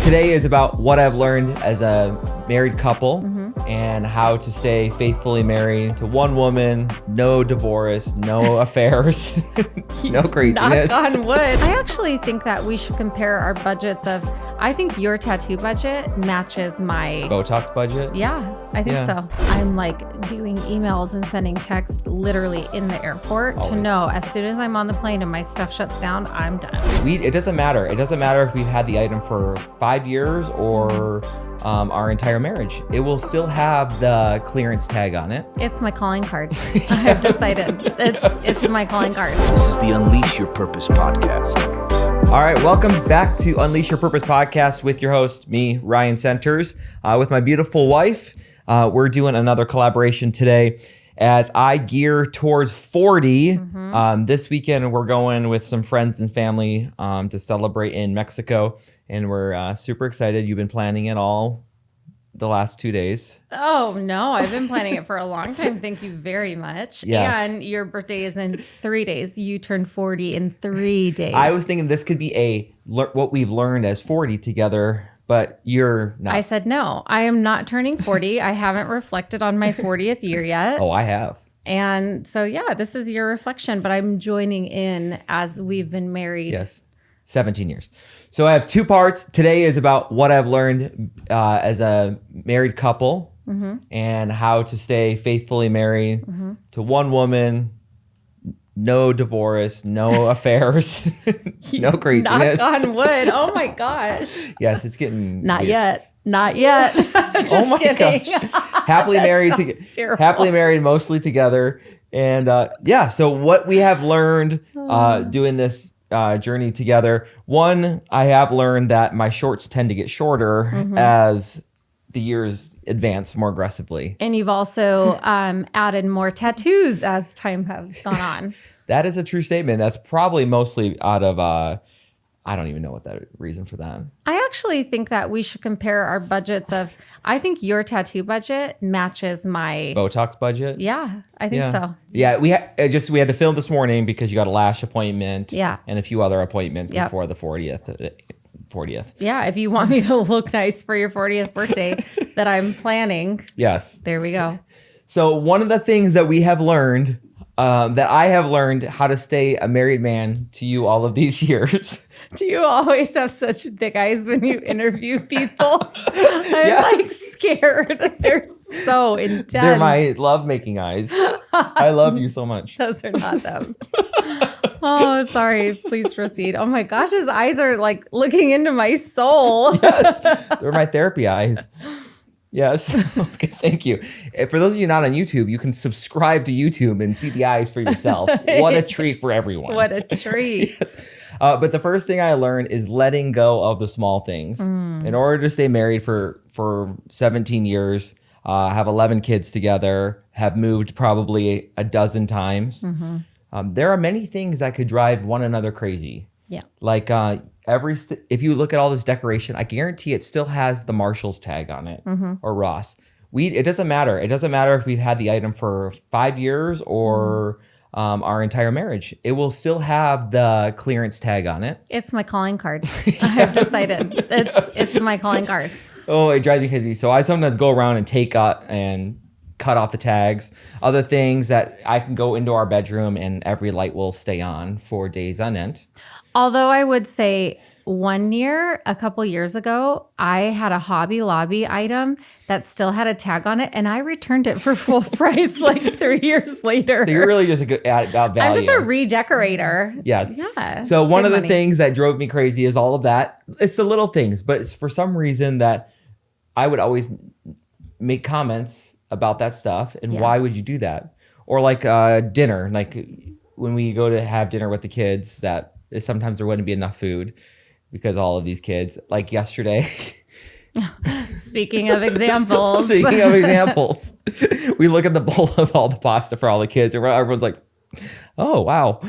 Today is about what I've learned as a married couple and how to stay faithfully married to one woman, no divorce, no affairs, no craziness. Knock on wood. I actually think that we should compare our budgets of, I think your tattoo budget matches my Botox budget? Yeah, I think so. I'm like doing emails and sending texts literally in the airport to know as soon as I'm on the plane and my stuff shuts down, I'm done. It doesn't matter. It doesn't matter if we've had the item for 5 years or our entire marriage. It will still have the clearance tag on it. It's my calling card. I've decided. It's my calling card. This is the Unleash Your Purpose podcast. All right, welcome back to Unleash Your Purpose podcast with your host, me, Ryan Senters, with my beautiful wife. We're doing another collaboration today as I gear towards 40. This weekend, we're going with some friends and family to celebrate in Mexico, and we're super excited. You've been planning it all the last 2 days. Oh, no, I've been planning it for a long time. Thank you very much. Yes. And your birthday is in 3 days. You turn 40 in 3 days. I was thinking this could be what we've learned as 40 together, but you're not. I said no. I am not turning 40. I haven't reflected on my 40th year yet. Oh, I have. And so, yeah, this is your reflection, but I'm joining in as we've been married. Yes. 17 years. So I have two parts. Today is about what I've learned as a married couple and how to stay faithfully married to one woman, no divorce, no affairs, no craziness. Knock on wood. Oh my gosh. Yes, it's getting Not weird. yet. Not yet. Just Oh my kidding. gosh. Happily married terrible. happily married, mostly together. And so what we have learned doing this journey together. One, I have learned that my shorts tend to get shorter as the years advance more aggressively. And you've also added more tattoos as time has gone on. That is a true statement. That's probably mostly out of, I don't even know what that reason for that. I actually think that we should compare our budgets of, I think your tattoo budget matches my Botox budget? Yeah, I think so. Yeah, we had to film this morning because you got a lash appointment and a few other appointments before the 40th. Yeah, if you want me to look nice for your 40th birthday that I'm planning. Yes. There we go. So one of the things that we have learned, that I have learned how to stay a married man to you all of these years. Do you always have such big eyes when you interview people? I'm like scared. They're so intense. They're my love-making eyes. I love you so much. Those are not them. Oh, sorry. Please proceed. Oh my gosh, his eyes are like looking into my soul. Yes, they're my therapy eyes. Yes. Okay, thank you. For those of you not on YouTube, you can subscribe to YouTube and see the eyes for yourself. What a treat for everyone. What a treat. Yes. But the first thing I learned is letting go of the small things. In order to stay married for 17 years, have 11 kids together, have moved probably a dozen times, there are many things that could drive one another crazy. Yeah. Like if you look at all this decoration, I guarantee it still has the Marshall's tag on it or Ross. It doesn't matter. It doesn't matter if we've had the item for 5 years or our entire marriage. It will still have the clearance tag on it. It's my calling card. I've decided. It's my calling card. Oh, it drives me crazy. So I sometimes go around and take out and cut off the tags. Other things that I can go into our bedroom and every light will stay on for days on end. Although I would say a couple years ago, I had a Hobby Lobby item that still had a tag on it, and I returned it for full price like 3 years later. So you're really just about value. I'm just a redecorator. Yes. Yeah. So one of the money. things that drove me crazy is all of that. It's the little things, but it's for some reason that I would always make comments about that stuff. And why would you do that? Or like dinner, like when we go to have dinner with the kids, that sometimes there wouldn't be enough food because all of these kids, like yesterday. Speaking of examples. We look at the bowl of all the pasta for all the kids and everyone's like, oh, wow.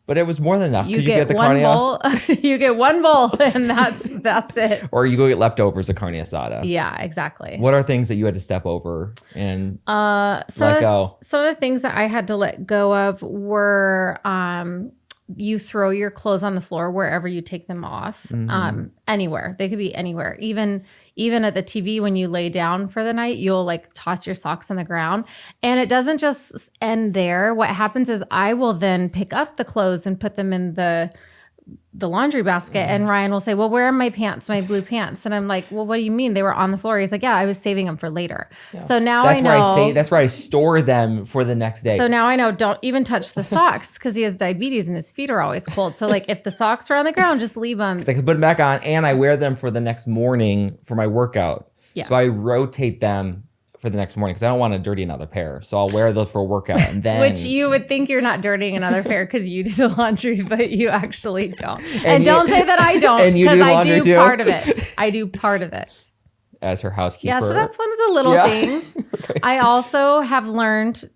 But it was more than enough. You get one bowl. You get one bowl, and that's it. Or you go get leftovers of carne asada. Yeah, exactly. What are things that you had to step over and let go? Some of the things that I had to let go of were you throw your clothes on the floor wherever you take them off. Anywhere. They could be anywhere. Even at the TV, when you lay down for the night, you'll like toss your socks on the ground. And it doesn't just end there. What happens is I will then pick up the clothes and put them in the laundry basket, and Ryan will say, well, where are my pants, my blue pants? And I'm like, well, what do you mean? They were on the floor. He's like, yeah, I was saving them for later. Yeah. So now I know. That's where I store them for the next day. So now I know, don't even touch the socks, because he has diabetes and his feet are always cold. So like if the socks are on the ground, just leave them. Because I can put them back on, and I wear them for the next morning for my workout. Yeah. So I rotate them for the next morning because I don't want to dirty another pair. So I'll wear those for a workout, and then which you would think you're not dirtying another pair because you do the laundry, but you actually don't. And don't say that I don't, because I do too? Part of it. I do part of it as her housekeeper. Yeah, so that's one of the little things. Okay. I also have learned,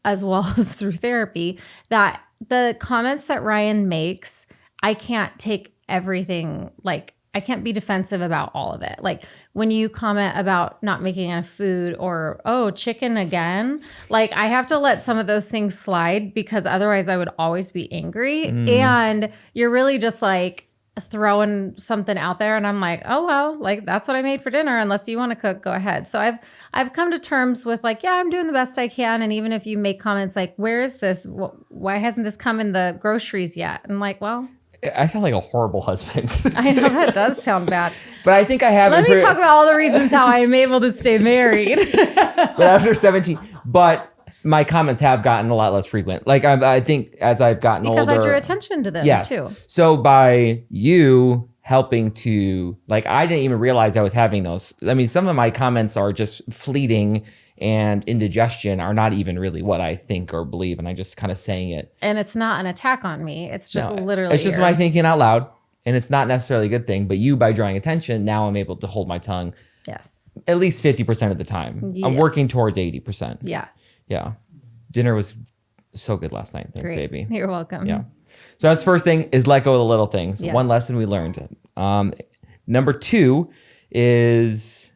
as well as through therapy, that the comments that Ryan makes, I can't take everything, like I can't be defensive about all of it. Like when you comment about not making enough food or, oh, chicken again, like I have to let some of those things slide because otherwise I would always be angry. And you're really just like throwing something out there. And I'm like, oh, well, like that's what I made for dinner. Unless you want to cook, go ahead. So I've come to terms with like, yeah, I'm doing the best I can. And even if you make comments like, where is this? Why hasn't this come in the groceries yet? I'm like, well, I sound like a horrible husband. I know that does sound bad. But I think I have. Let me talk about all the reasons how I am able to stay married. But after 17, but my comments have gotten a lot less frequent. Like I think as I've gotten older. Because I drew attention to them too. So by you helping to, like, I didn't even realize I was having those. I mean, some of my comments are just fleeting and indigestion are not even really what I think or believe. And I'm just kind of saying it. And it's not an attack on me. It's just literally. It's just my thinking out loud. And it's not necessarily a good thing. But you, by drawing attention, now I'm able to hold my tongue. Yes. At least 50% of the time. Yes. I'm working towards 80%. Yeah. Yeah. Dinner was so good last night. Thanks, Great. baby. You're welcome. Yeah. So that's first thing is let go of the little things. Yes. One lesson we learned. Number 2 is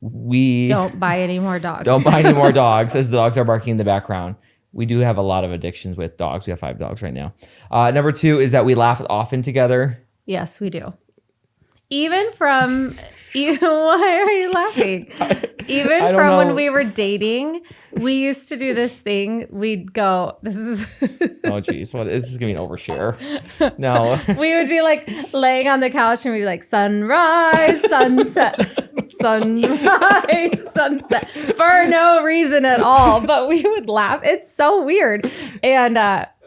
we don't buy any more dogs. Don't buy any more dogs as the dogs are barking in the background. We do have a lot of addictions with dogs. We have 5 dogs right now. Number 2 is that we laugh often together. Yes, we do. Even from, why are you laughing? Even from when we were dating, we used to do this thing. We'd go, this is. Oh, geez. What is this going to be an overshare? No. We would be like laying on the couch and we'd be like, sunrise, sunset, sunrise, sunset, for no reason at all. But we would laugh. It's so weird. And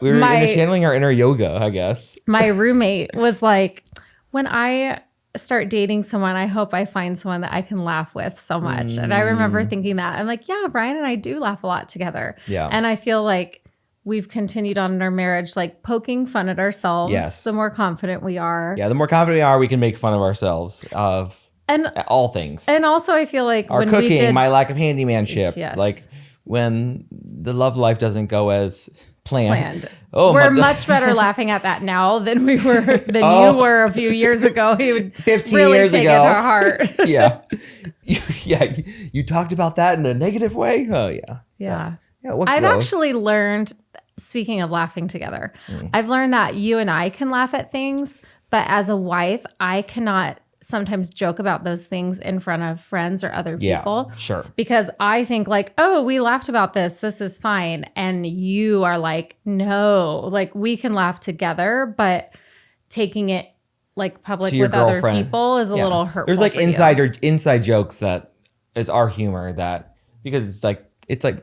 we were channeling our inner yoga, I guess. My roommate was like, when I start dating someone, I hope I find someone that I can laugh with so much. And I remember thinking that. I'm like, yeah, Brian and I do laugh a lot together. Yeah. And I feel like we've continued on in our marriage, like poking fun at ourselves. Yes. The more confident we are. Yeah, the more confident we are, we can make fun of ourselves of all things. And also I feel like our when cooking, we did, my lack of handymanship. Yes. Like when the love life doesn't go as planned. Oh, we're much better laughing at that now than we were you were a few years ago. He would 15 really years take ago. it to heart. Yeah. You talked about that in a negative way? Oh, yeah. Yeah. I've actually learned, speaking of laughing together, I've learned that you and I can laugh at things, but as a wife, I cannot sometimes joke about those things in front of friends or other people. Yeah, sure. Because I think like, oh, we laughed about this. This is fine. And you are like, no, like we can laugh together, but taking it like public with other people is a little hurtful. There's like inside jokes that is our humor that, because it's like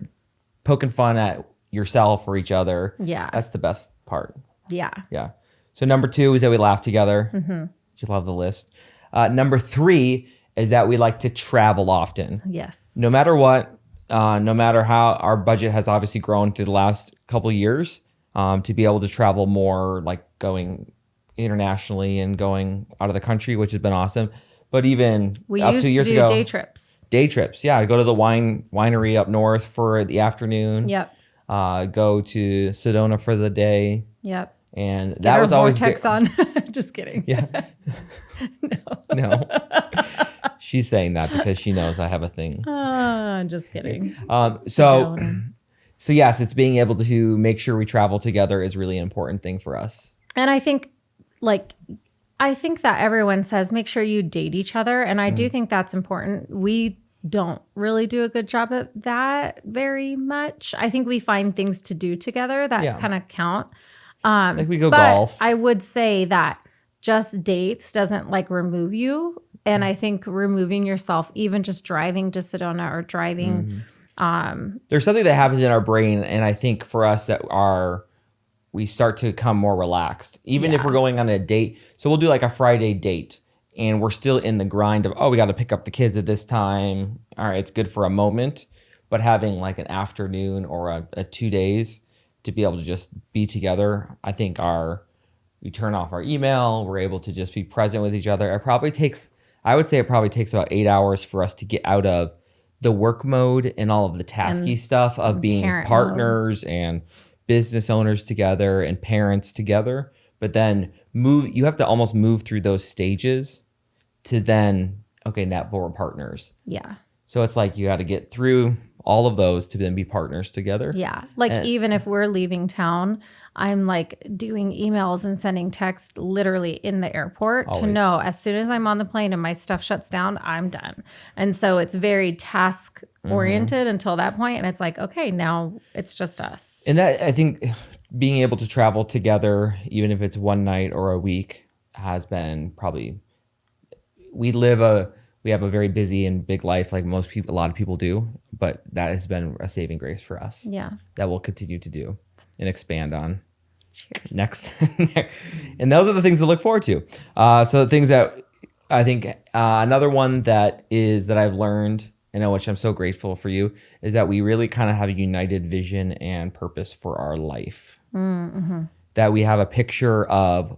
poking fun at yourself or each other. Yeah. That's the best part. Yeah. Yeah. So number 2 is that we laugh together. Mm-hmm. You love the list. Number 3 is that we like to travel often. Yes. No matter what, no matter how our budget has obviously grown through the last couple of years, to be able to travel more, like going internationally and going out of the country, which has been awesome. But even up 2 years ago, day trips. Day trips, yeah. Go to the winery up north for the afternoon. Yep. Go to Sedona for the day. Yep. And that was always Vortex on. Just kidding. Yeah. No. She's saying that because she knows I have a thing. Just kidding. So So yes, it's being able to make sure we travel together is really an important thing for us. And I think that everyone says make sure you date each other. And I do think that's important. We don't really do a good job at that very much. I think we find things to do together that kind of count. Like we go but golf. I would say that just dates doesn't like remove you. And I think removing yourself, even just driving to Sedona or driving. There's something that happens in our brain. And I think for us we start to become more relaxed, even if we're going on a date. So we'll do like a Friday date and we're still in the grind of, we got to pick up the kids at this time. All right, it's good for a moment. But having like an afternoon or a 2 days to be able to just be together, I think we turn off our email. We're able to just be present with each other. I would say it probably takes about 8 hours for us to get out of the work mode and all of the tasky stuff of being partners and business owners together and parents together. But then you have to almost move through those stages to then, now we're partners. Yeah. So it's like you got to get through all of those to then be partners together. Yeah. Even if we're leaving town, I'm like doing emails and sending texts literally in the airport to know as soon as I'm on the plane and my stuff shuts down, I'm done. And so it's very task oriented until that point. And it's like, okay, now it's just us. And that, I think being able to travel together, even if it's one night or a week, has been probably, we have a very busy and big life like a lot of people do, but that has been a saving grace for us. Yeah. That we'll continue to do and expand on. Cheers. Next. And those are the things to look forward to. So the things that I think, another one that I've learned, and which I'm so grateful for you, is that we really kind of have a united vision and purpose for our life. Mm-hmm. That we have a picture of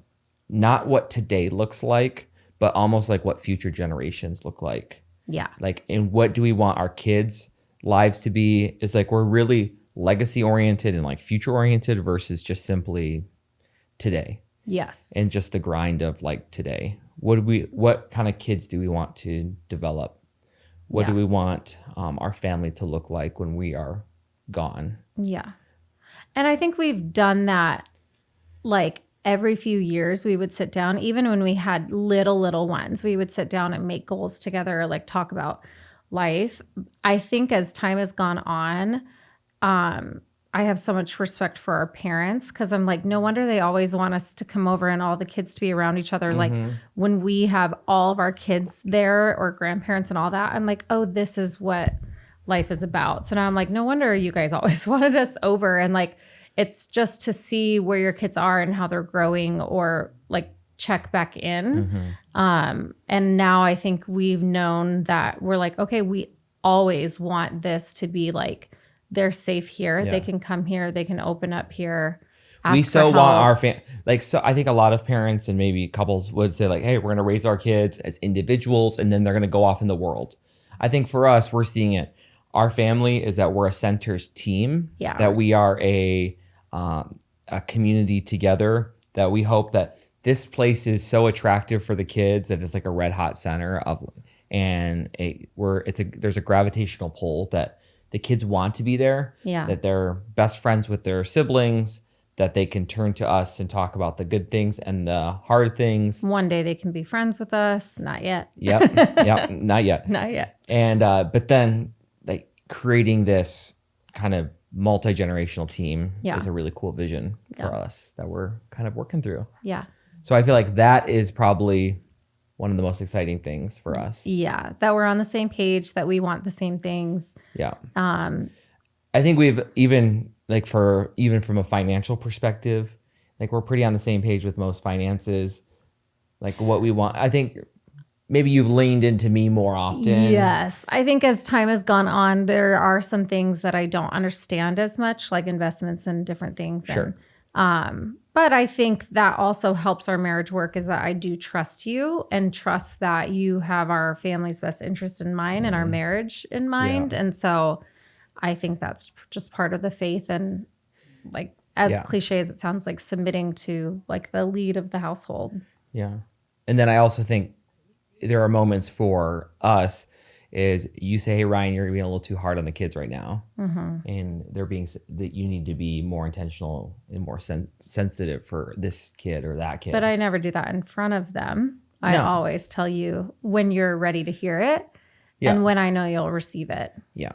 not what today looks like, but almost like what future generations look like. Yeah. Like, and what do we want our kids' lives to be? Is like, we're really legacy oriented and like future oriented versus just simply today. Yes. And just the grind of like today. What kind of kids do we want to develop? What do we want our family to look like when we are gone? Yeah. And I think we've done that like every few years. We would sit down, even when we had little ones, we would sit down and make goals together, or like talk about life. I think as time has gone on, I have so much respect for our parents, because I'm like, no wonder they always want us to come over and all the kids to be around each other. Like when we have all of our kids there or grandparents and all that, I'm like, oh, this is what life is about. So now I'm like, no wonder you guys always wanted us over. And like, it's just to see where your kids are and how they're growing, or like check back in. And now I think we've known that we're like, okay, we always want this to be like, they're safe here. Yeah. They can come here. They can open up here. We so want our so I think a lot of parents and maybe couples would say like, hey, we're going to raise our kids as individuals and then they're going to go off in the world. I think for us, we're seeing it. Our family is that we're a Senters team. Yeah. That we are a community together, that we hope that this place is so attractive for the kids that it's like a red hot center of, and there's a gravitational pull that the kids want to be there. Yeah. That they're best friends with their siblings, that they can turn to us and talk about the good things and the hard things. One day they can be friends with us. Not yet. Yep. Not yet. Not yet. And but then like creating this kind of multi-generational team is a really cool vision for us that we're kind of working through. Yeah. So I feel like that is probably one of the most exciting things for us. Yeah. That we're on the same page, that we want the same things. Yeah. I think we've even from a financial perspective, like we're pretty on the same page with most finances, like what we want. I think maybe you've leaned into me more often. Yes. I think as time has gone on, there are some things that I don't understand as much, like investments and different things. Sure. But I think that also helps our marriage work, is that I do trust you and trust that you have our family's best interest in mind and our marriage in mind. Yeah. And so I think that's just part of the faith, and like as cliche as it sounds, like submitting to like the lead of the household. Yeah. And then I also think there are moments for us is you say, hey, Ryan, you're being a little too hard on the kids right now. And they're being, that you need to be more intentional and more sensitive for this kid or that kid. But I never do that in front of them. I always tell you when you're ready to hear it and when I know you'll receive it. Yeah.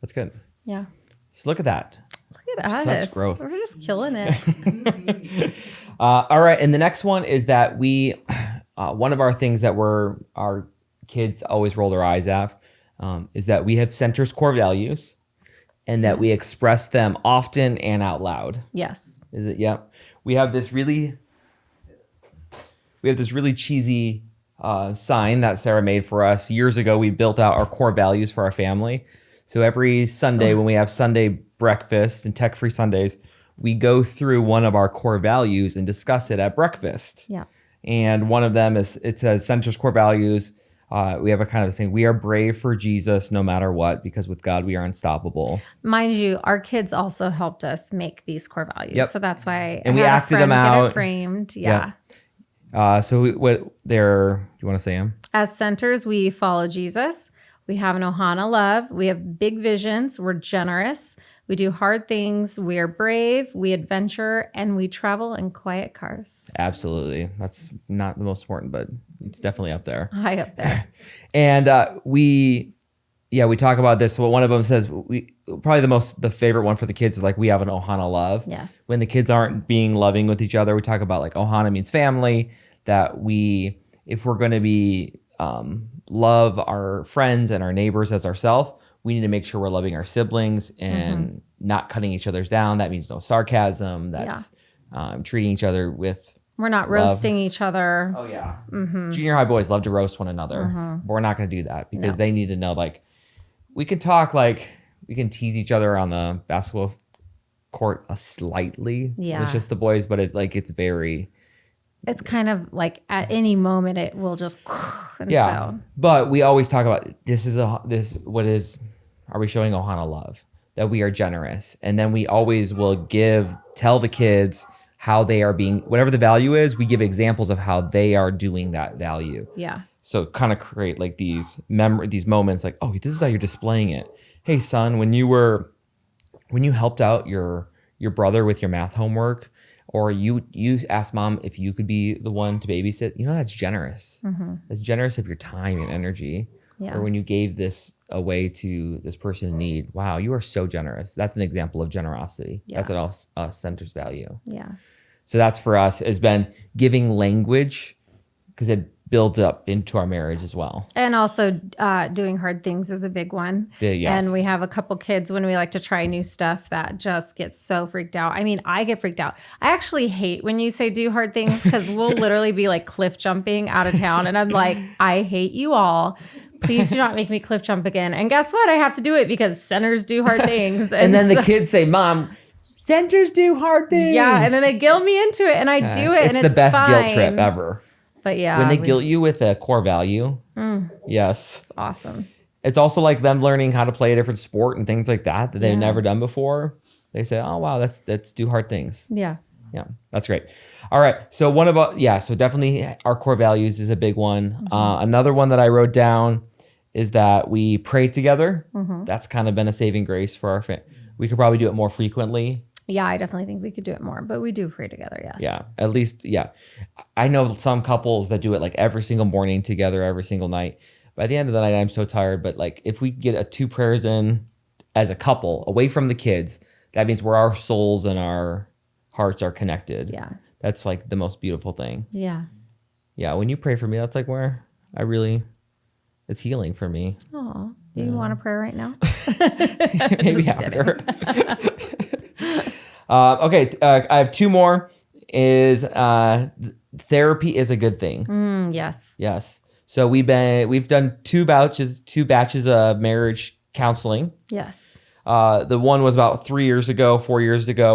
That's good. Yeah. So look at that. Look at us. Such growth. We're just killing it. All right. And the next one is that we, one of our things that our kids always roll their eyes at is that we have Senters core values and that we express them often and out loud. Yes. Is it? Yep. We have this really cheesy sign that Sarah made for us years ago. We built out our core values for our family. So every Sunday when we have Sunday breakfast and tech-free Sundays, we go through one of our core values and discuss it at breakfast. Yeah. And one of them it says Senters core values. We have a kind of a saying, we are brave for Jesus no matter what, because with God we are unstoppable. Mind you, our kids also helped us make these core values. Yep. So that's why And I we had a acted friend them get out. it framed. Yeah. Yeah. So what they're, do you want to say them? As Senters, we follow Jesus. We have an Ohana love. We have big visions. We're generous. We do hard things. We are brave. We adventure, and we travel in quiet cars. Absolutely. That's not the most important, but it's definitely up there. High up there. And we talk about this. Well, one of them says probably the favorite one for the kids is like we have an Ohana love. Yes. When the kids aren't being loving with each other, we talk about like Ohana means family. That if we're going to be love our friends and our neighbors as ourselves, we need to make sure we're loving our siblings and not cutting each other's down. That means no sarcasm. That's treating each other with. We're not roasting each other. Oh yeah. Junior high boys love to roast one another. But we're not going to do that because they need to know like we can talk like we can tease each other on the basketball court slightly. Yeah. It's just the boys, but it's very. It's kind of like at any moment it will just. And so. But we always talk about are we showing Ohana love? That we are generous. And then we always will tell the kids how they are being, whatever the value is, we give examples of how they are doing that value. Yeah. So kind of create like these moments like, oh, this is how you're displaying it. Hey son, when you helped out your brother with your math homework, or you asked mom if you could be the one to babysit, that's generous. That's generous of your time and energy. Yeah. Or when you gave this away to this person in need, wow, you are so generous. That's an example of generosity. Yeah. That's what all Senters value. Yeah. So that's for us has been giving language because it builds up into our marriage as well. And also doing hard things is a big one. Yes. And we have a couple kids when we like to try new stuff that just get so freaked out. I mean, I get freaked out. I actually hate when you say do hard things because we'll literally be like cliff jumping out of town. And I'm like, I hate you all. Please do not make me cliff jump again. And guess what? I have to do it because Senters do hard things. And then the kids say, Mom, Senters do hard things. Yeah. And then they guilt me into it and I do it. It's and the best fine. guilt trip ever. But yeah. When they guilt you with a core value. Yes. It's awesome. It's also like them learning how to play a different sport and things like that they've never done before. They say, oh, wow, that's do hard things. Yeah. Yeah, that's great. All right. So so definitely our core values is a big one. Another one that I wrote down is that we pray together. That's kind of been a saving grace for our family. We could probably do it more frequently. Yeah, I definitely think we could do it more, but we do pray together, yes. Yeah, at least, yeah. I know some couples that do it like every single morning together, every single night. By the end of the night, I'm so tired. But like if we get 2 prayers in as a couple, away from the kids, that means where our souls and our hearts are connected. Yeah. That's like the most beautiful thing. Yeah. Yeah, when you pray for me, that's like where it's healing for me. Oh, do you want to pray right now? Maybe after. Okay, I have 2 more. Is therapy is a good thing. Yes. Yes. So we've done 2 batches of marriage counseling. Yes. The one was about 4 years ago,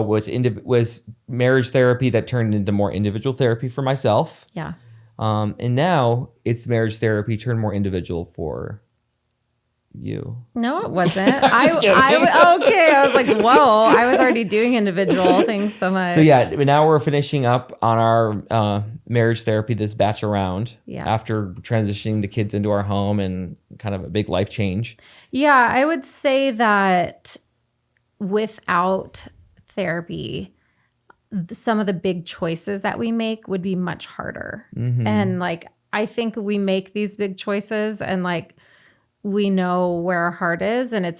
was marriage therapy that turned into more individual therapy for myself. Yeah. And now it's marriage therapy turned more individual for you. No, it wasn't. I was like, whoa, I was already doing individual things so much. So yeah, now we're finishing up on our marriage therapy this batch around after transitioning the kids into our home and kind of a big life change. Yeah, I would say that without therapy, some of the big choices that we make would be much harder. And like, I think we make these big choices and like, we know where our heart is and it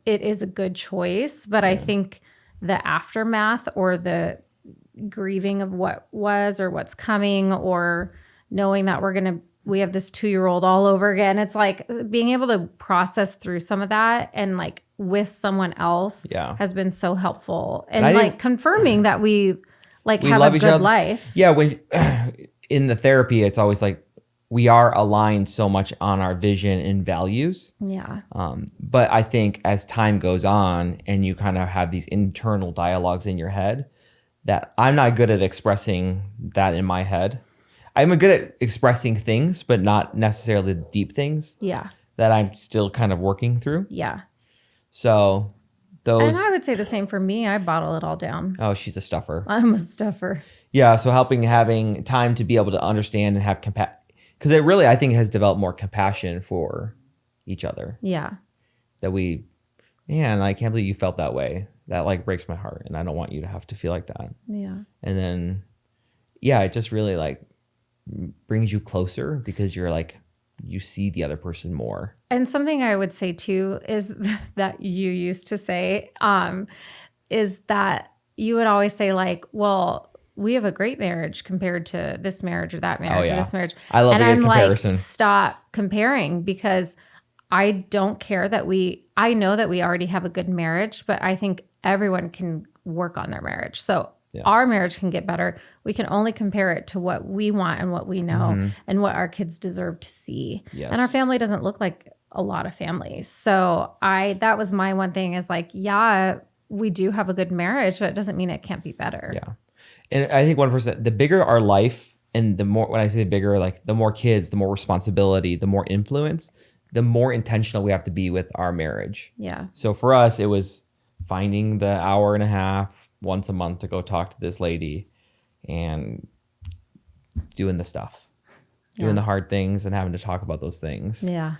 is a good choice. But I think the aftermath or the grieving of what was or what's coming or knowing that we have this 2-year-old all over again. It's like being able to process through some of that and like with someone else has been so helpful. And like confirming that we have a good life. Yeah. When in the therapy, it's always like, we are aligned so much on our vision and values. Yeah. But I think as time goes on and you kind of have these internal dialogues in your head that I'm not good at expressing that in my head. I'm good at expressing things, but not necessarily the deep things. Yeah. That I'm still kind of working through. Yeah. So those. And I would say the same for me. I bottle it all down. Oh, she's a stuffer. I'm a stuffer. Yeah. So having time to be able to understand and have compassion. Because it really, I think, has developed more compassion for each other. Yeah. That man, I can't believe you felt that way. That like breaks my heart. And I don't want you to have to feel like that. Yeah. And then, it just really like brings you closer because you're like, you see the other person more. And something I would say too is that you used to say is that you would always say like, well, we have a great marriage compared to this marriage or that marriage or this marriage. I love a good comparison. Like, stop comparing because I don't care I know that we already have a good marriage, but I think everyone can work on their marriage. So our marriage can get better. We can only compare it to what we want and what we know and what our kids deserve to see. Yes. And our family doesn't look like a lot of families. So that was my one thing is like, we do have a good marriage, but it doesn't mean it can't be better. Yeah. And I think 1%, the bigger our life and the more, when I say bigger, like the more kids, the more responsibility, the more influence, the more intentional we have to be with our marriage. Yeah. So for us, it was finding the hour and a half once a month to go talk to this lady and doing the stuff, doing the hard things and having to talk about those things. Yeah.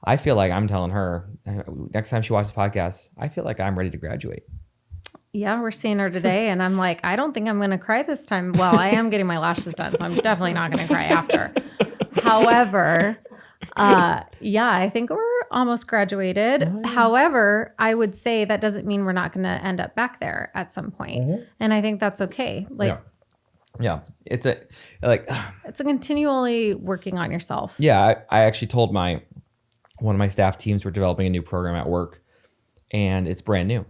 I feel like I'm telling her next time she watches podcasts, I feel like I'm ready to graduate. Yeah, we're seeing her today, and I'm like, I don't think I'm going to cry this time. Well, I am getting my lashes done, so I'm definitely not going to cry after. However, I think we're almost graduated. Oh, yeah. However, I would say that doesn't mean we're not going to end up back there at some point. And I think that's okay. Like, it's a continually working on yourself. Yeah, I actually told one of my staff teams we're developing a new program at work, and it's brand new.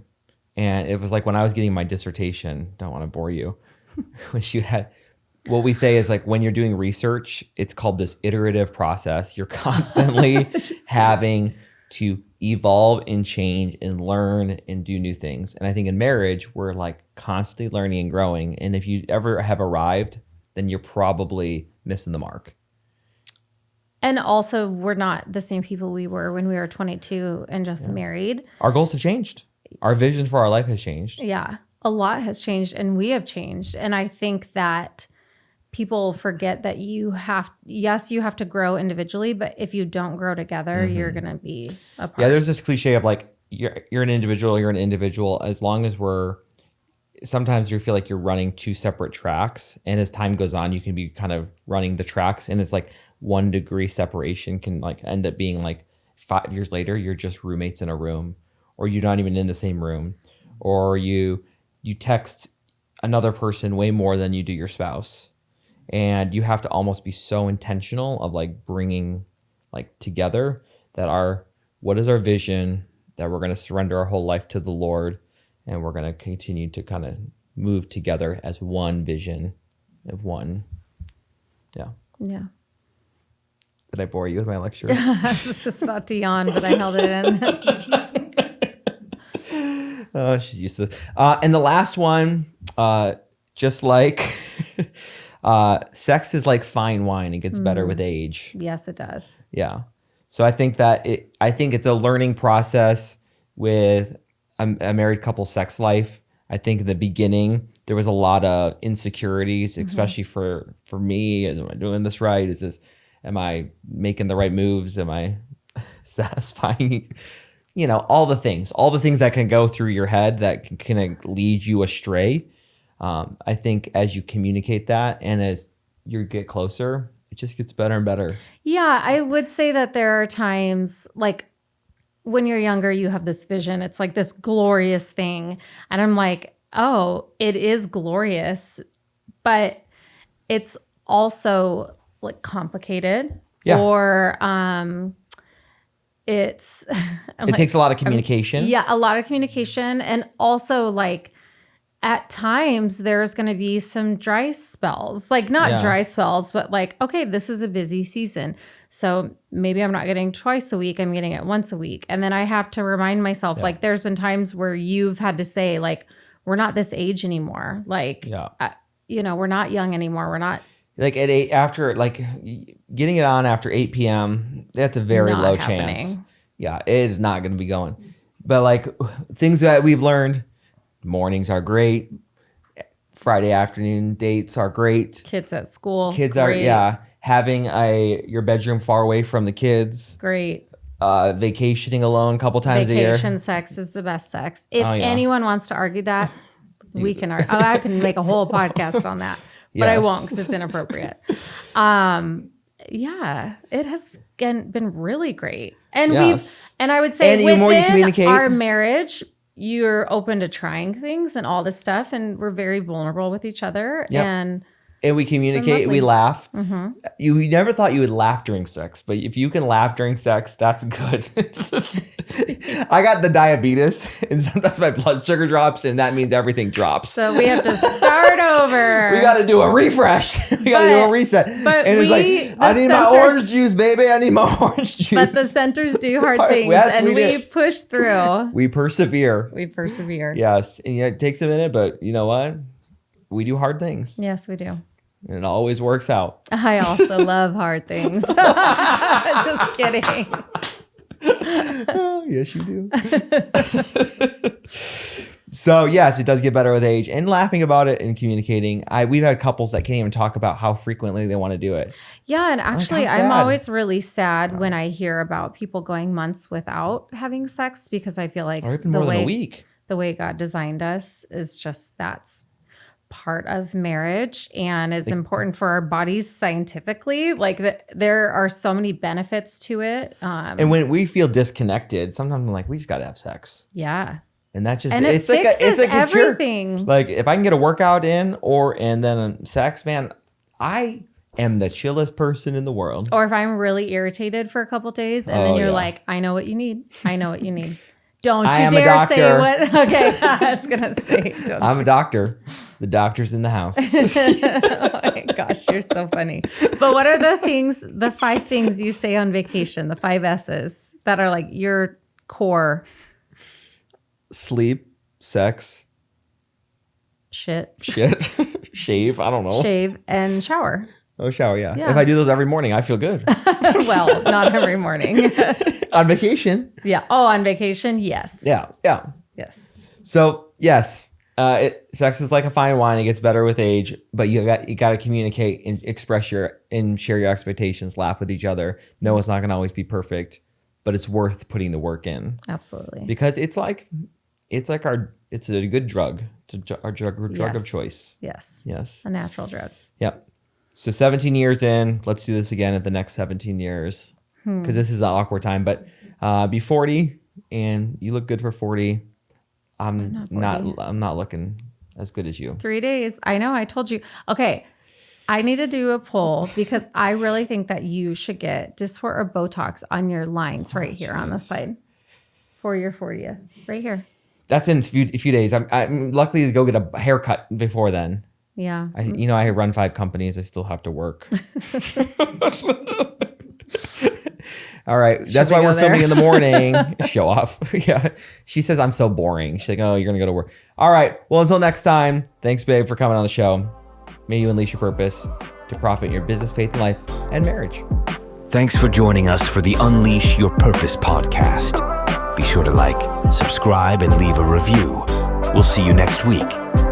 And it was like when I was getting my dissertation, don't want to bore you, when she had, what we say is like when you're doing research, it's called this iterative process. You're constantly having to evolve and change and learn and do new things. And I think in marriage, we're like constantly learning and growing. And if you ever have arrived, then you're probably missing the mark. And also, we're not the same people we were when we were 22 and just married. Our goals have changed. Our vision for our life has changed. Yeah, a lot has changed and we have changed. And I think that people forget that you have to grow individually, but if you don't grow together, you're going to be apart. Yeah, there's this cliche of like, you're an individual, as long as sometimes you feel like you're running two separate tracks. And as time goes on, you can be kind of running the tracks. And it's like 1 degree separation can like end up being like 5 years later, you're just roommates in a room. Or you're not even in the same room, or you text another person way more than you do your spouse, and you have to almost be so intentional of like bringing like together that what is our vision, that we're going to surrender our whole life to the Lord, and we're going to continue to kind of move together as one vision of one. Yeah. Yeah. Did I bore you with my lecture? I was just about to yawn, but I held it in. Oh, she's used to this. And the last one, just like sex is like fine wine. It gets better with age. Yes, it does. Yeah. So I think that it's a learning process with a married couple's sex life. I think in the beginning there was a lot of insecurities, especially for me. Am I doing this right? Am I making the right moves? Am I satisfying? All the things that can go through your head that can lead you astray. I think as you communicate that and as you get closer, it just gets better and better. Yeah, I would say that there are times like when you're younger, you have this vision. It's like this glorious thing. And I'm like, oh, it is glorious, but it's also like complicated. Yeah. Or it takes a lot of communication. A lot of communication. And also like at times there's going to be some dry spells, like not dry spells, but like, okay, this is a busy season. So maybe I'm not getting twice a week. I'm getting it once a week. And then I have to remind myself, like there's been times where you've had to say like, we're not this age anymore. Like, we're not young anymore. We're not. Like at 8, after like getting it on after 8 p.m., that's a very low chance. Yeah, it is not going to be going. But like things that we've learned, mornings are great. Friday afternoon dates are great. Kids at school. Having your bedroom far away from the kids. Great. Vacationing alone a couple times a year. Vacation sex is the best sex. If anyone wants to argue that, we can argue. I can make a whole podcast on that. But I won't because it's inappropriate. It has been really great. And I would say within our marriage, you're open to trying things and all this stuff. And we're very vulnerable with each other. Yep. And we communicate, we laugh. Mm-hmm. You never thought you would laugh during sex, but if you can laugh during sex, that's good. I got the diabetes, and sometimes my blood sugar drops, and that means everything drops. So we have to start over. We got to do a refresh. We got to do a reset. But and it's like, I need my orange juice, baby. I need my orange juice. But the centers do hard things, and we push through. We persevere. Yes. And it takes a minute, but you know what? We do hard things. Yes, we do. And it always works out. I also love hard things. Just kidding. Oh, yes, you do. So, yes, it does get better with age. And laughing about it and communicating. We've had couples that can't even talk about how frequently they want to do it. Yeah, and actually, I'm always really sad when I hear about people going months without having sex because I feel like or even more than a week. The way God designed us is just that's part of marriage and is important for our bodies scientifically. Like there are so many benefits to it. And when we feel disconnected, sometimes I'm like, we just got to have sex. Yeah. And that just, it's like everything. Cure. Like if I can get a workout in and then sex, man, I am the chillest person in the world. Or if I'm really irritated for a couple days and then you're like, I know what you need. Don't you dare say what. Okay, I was going to say. I'm a doctor. The doctor's in the house. Oh my gosh, you're so funny. But what are the 5 things you say on vacation, the 5 S's that are like your core? Sleep, sex. Shit. Shave, I don't know. Shave and shower. Oh, shower, yeah. If I do those every morning, I feel good. Well, not every morning. On vacation. Yeah. Oh, on vacation, yes. Yeah. Yes. So, yes, sex is like a fine wine. It gets better with age, but you got to communicate and express and share your expectations, laugh with each other. No, it's not going to always be perfect, but it's worth putting the work in. Absolutely. Because it's a good drug. It's our drug of choice. Yes. Yes. A natural drug. Yep. So 17 years in, let's do this again at the next 17 years. Because this is an awkward time, but be 40 and you look good for 40. I'm not looking as good as you. 3 days. I know. I told you. Okay. I need to do a poll because I really think that you should get Dysport or Botox on your lines right here on the side for your 40th. Right here. That's in a few days. I'm lucky to go get a haircut before then. Yeah. I run 5 companies. I still have to work. All right. That's why we're filming in the morning. Show off. Yeah. She says I'm so boring. She's like, oh, you're going to go to work. All right. Well, until next time, thanks, babe, for coming on the show. May you unleash your purpose to profit in your business, faith, and life, and marriage. Thanks for joining us for the Unleash Your Purpose podcast. Be sure to like, subscribe, and leave a review. We'll see you next week.